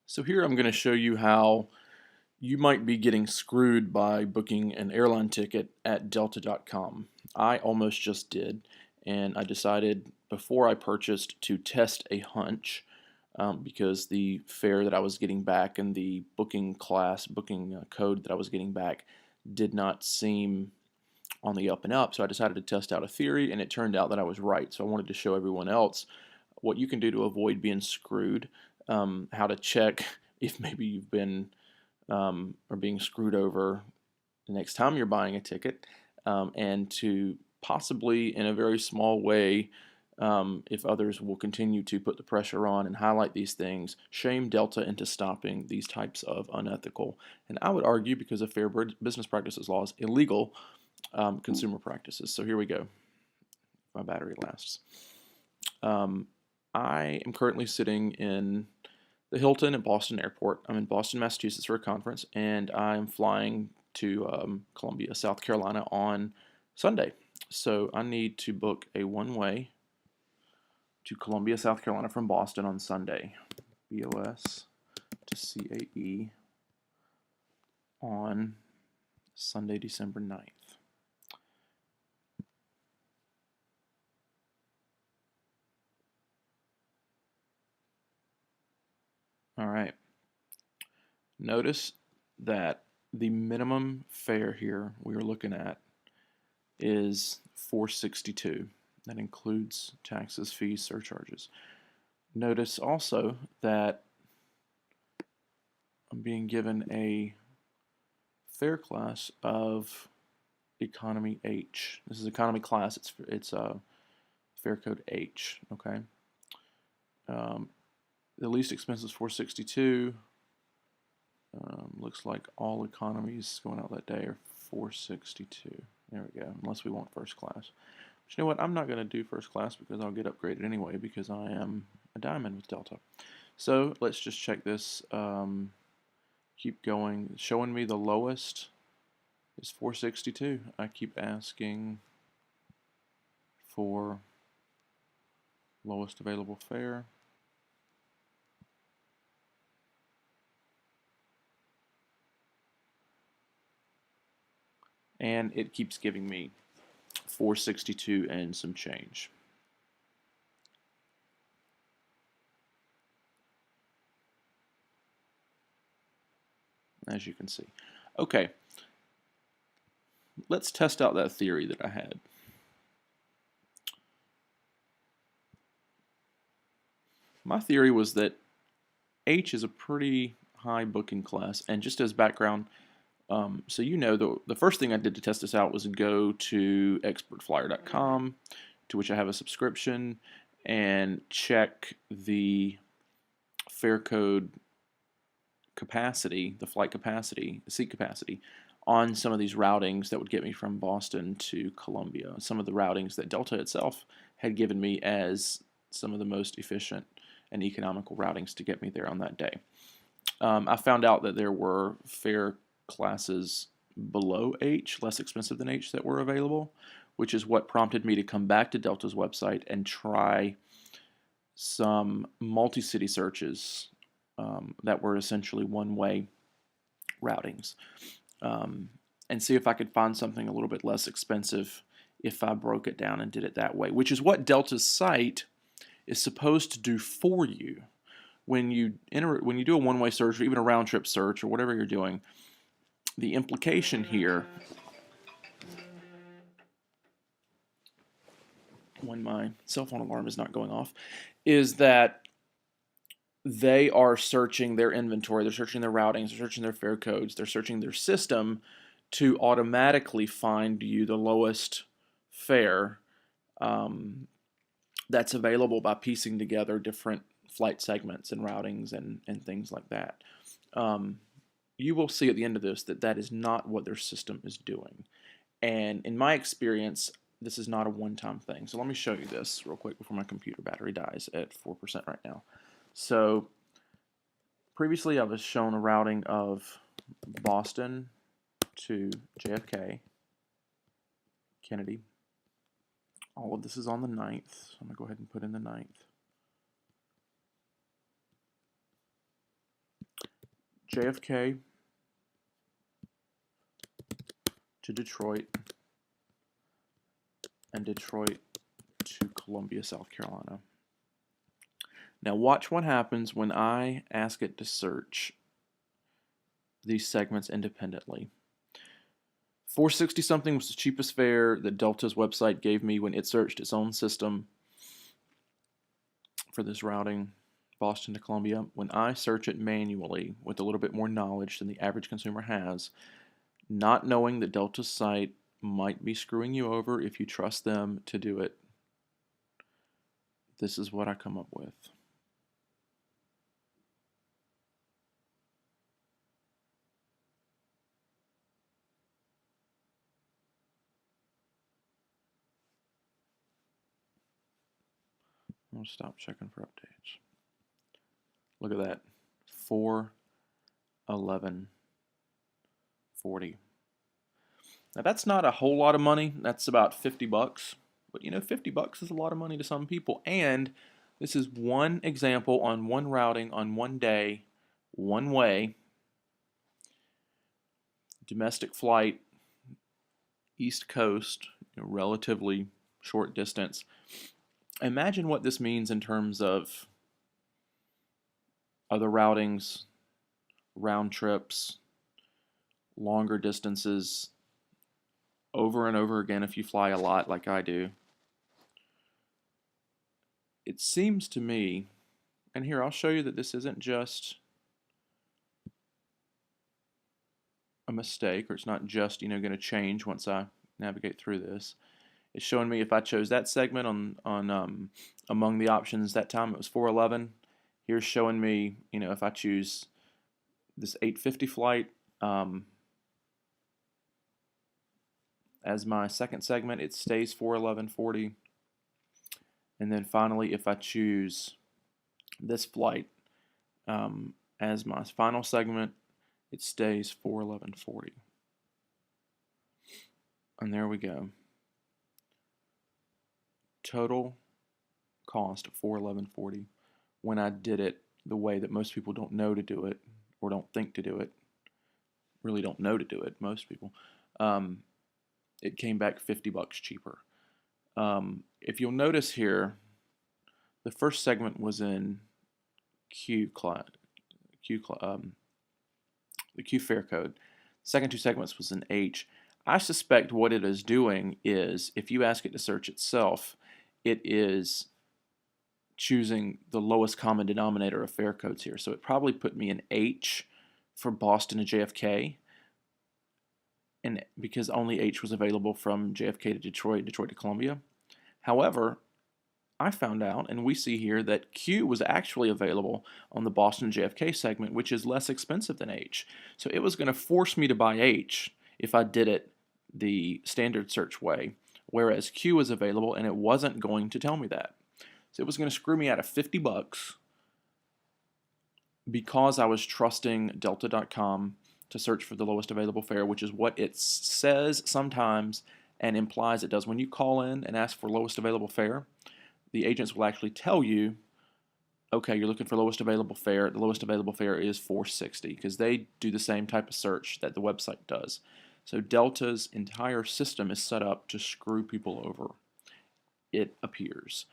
So here I'm going to show you how you might be getting screwed by booking an airline ticket at Delta.com. I almost just did, and I decided before I purchased to test a hunch because the fare that I was getting back and the booking code that I was getting back did not seem on the up and up. So I decided to test out a theory, and it turned out that I was right. So I wanted to show everyone else what you can do to avoid being screwed, how to check if maybe you've been or being screwed over the next time you're buying a ticket, and to possibly, in a very small way, if others will continue to put the pressure on and highlight these things, shame Delta into stopping these types of unethical, and I would argue because of Fair Business Practices laws, illegal consumer practices. So here we go. My battery lasts. Um, I am currently sitting in the Hilton at Boston Airport. I'm in Boston, Massachusetts for a conference, and I'm flying to Columbia, South Carolina on Sunday. So I need to book a one-way to Columbia, South Carolina from Boston on Sunday. BOS to CAE on Sunday, December 9th. All right. Notice that the minimum fare here we are looking at is $462. That includes taxes, fees, surcharges. Notice also that I'm being given a fare class of economy H. This is economy class. It's fare code H. Okay. Um, the least expensive is 462. Looks like all economies going out that day are 462. There we go. Unless we want first class. But you know what? I'm not going to do first class because I'll get upgraded anyway because I am a diamond with Delta. So let's just check this. Keep going. Showing me the lowest is 462. I keep asking for lowest available fare. And it keeps giving me 462 and some change. As you can see. Okay, let's test out that theory that I had. My theory was that H is a pretty high booking class, and just as background, so you know, the first thing I did to test this out was go to expertflyer.com, to which I have a subscription, and check the fare code capacity, the flight capacity, the seat capacity, on some of these routings that would get me from Boston to Columbia. Some of the routings that Delta itself had given me as some of the most efficient and economical routings to get me there on that day. I found out that there were fare classes below H, less expensive than H, that were available, which is what prompted me to come back to Delta's website and try some multi-city searches that were essentially one-way routings, and see if I could find something a little bit less expensive if I broke it down and did it that way, which is what Delta's site is supposed to do for you. When you do a one-way search or even a round-trip search or whatever you're doing, the implication here, when my cell phone alarm is not going off, is that they are searching their inventory, they're searching their routings, they're searching their fare codes, they're searching their system to automatically find you the lowest fare that's available by piecing together different flight segments and routings and things like that. You will see at the end of this that that is not what their system is doing. And in my experience, this is not a one-time thing. So let me show you this real quick before my computer battery dies at 4% right now. So previously I was shown a routing of Boston to JFK, Kennedy. All of this is on the 9th. So I'm going to go ahead and put in the 9th. JFK to Detroit, and Detroit to Columbia, South Carolina. Now watch what happens when I ask it to search these segments independently. 460 something was the cheapest fare that Delta's website gave me when it searched its own system for this routing, Boston to Columbia. When I search it manually with a little bit more knowledge than the average consumer has, not knowing that Delta's site might be screwing you over if you trust them to do it, this is what I come up with. I'll stop checking for updates. Look at that. 4/11/40. Now that's not a whole lot of money. That's about 50 bucks. But you know, 50 bucks is a lot of money to some people. And this is one example on one routing on one day, one way. Domestic flight, East Coast, relatively short distance. Imagine what this means in terms of other routings, round trips, longer distances, over and over again if you fly a lot like I do. It seems to me, and here I'll show you that this isn't just a mistake, or it's not just going to change once I navigate through this. It's showing me if I chose that segment on among the options that time it was 411. Here's showing me if I choose this 850 flight as my second segment, it stays 411/40. And then finally, if I choose this flight as my final segment, it stays 411/40. And there we go. Total cost of 411/40 when I did it the way that most people don't know to do it, or don't think to do it, really don't know to do it, most people. It came back 50 bucks cheaper. If you'll notice here, the first segment was in the Q fare code. The second two segments was in H. I suspect what it is doing is, if you ask it to search itself, it is choosing the lowest common denominator of fare codes here. So it probably put me in H for Boston to JFK, and because only H was available from JFK to Detroit, Detroit to Columbia. However, I found out, and we see here, that Q was actually available on the Boston JFK segment, which is less expensive than H. So it was going to force me to buy H if I did it the standard search way, whereas Q was available and it wasn't going to tell me that. So it was going to screw me out of 50 bucks because I was trusting Delta.com to search for the lowest available fare, which is what it says sometimes and implies it does. When you call in and ask for lowest available fare, the agents will actually tell you, okay, you're looking for lowest available fare. The lowest available fare is 460 because they do the same type of search that the website does. So Delta's entire system is set up to screw people over, it appears.